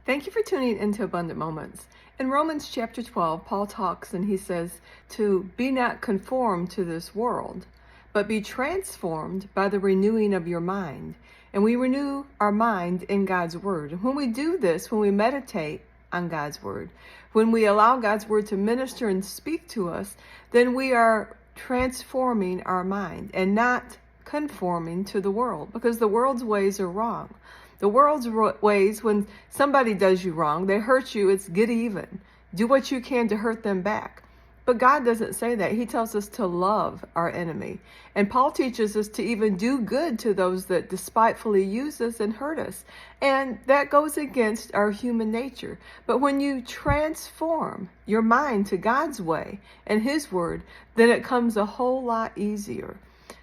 Thank you for tuning into Abundant Moments. In Romans chapter 12, Paul talks and he says to be not conformed to this world, but be transformed by the renewing of your mind. And we renew our mind in God's word. When we do this, when we meditate on God's word, when we allow God's word to minister and speak to us, then we are transforming our mind and not conforming to the world, because the world's ways are wrong. The world's ways, when somebody does you wrong, they hurt you, it's get even. Do what you can to hurt them back. But God doesn't say that. He tells us to love our enemy. And Paul teaches us to even do good to those that despitefully use us and hurt us. And that goes against our human nature. But when you transform your mind to God's way and His word, then it comes a whole lot easier.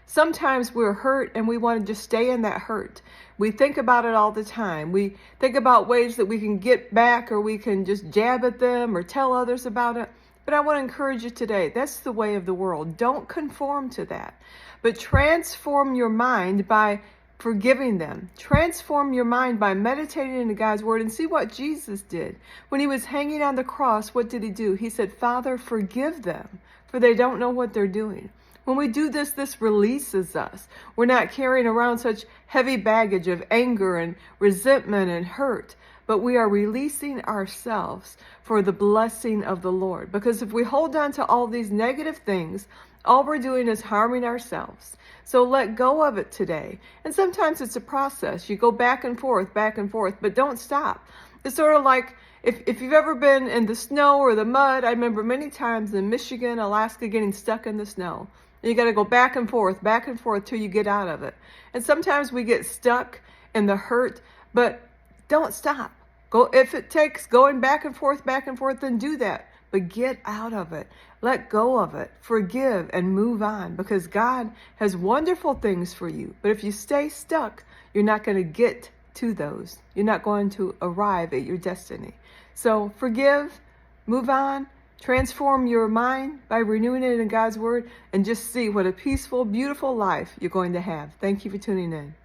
Sometimes we're hurt and we want to just stay in that hurt. We think about it all the time. We think about ways that we can get back, or we can just jab at them or tell others about it. But I want to encourage you today, that's the way of the world. Don't conform to that, but transform your mind by forgiving them. Transform your mind by meditating in God's word, and see what Jesus did. When He was hanging on the cross, what did He do? He said, Father, forgive them, for they don't know what they're doing. When we do this, this releases us. We're not carrying around such heavy baggage of anger and resentment and hurt, but we are releasing ourselves for the blessing of the Lord. Because if we hold on to all these negative things, all we're doing is harming ourselves. So let go of it today. And sometimes it's a process. You go back and forth, but don't stop. It's sort of like if you've ever been in the snow or the mud. I remember many times in Michigan, Alaska, getting stuck in the snow. And you got to go back and forth till you get out of it. And sometimes we get stuck in the hurt, but don't stop. Go, if it takes going back and forth, then do that. But get out of it. Let go of it. Forgive and move on, because God has wonderful things for you. But if you stay stuck, you're not going to get to those. You're not going to arrive at your destiny. So forgive, move on, transform your mind by renewing it in God's word, and just see what a peaceful, beautiful life you're going to have. Thank you for tuning in.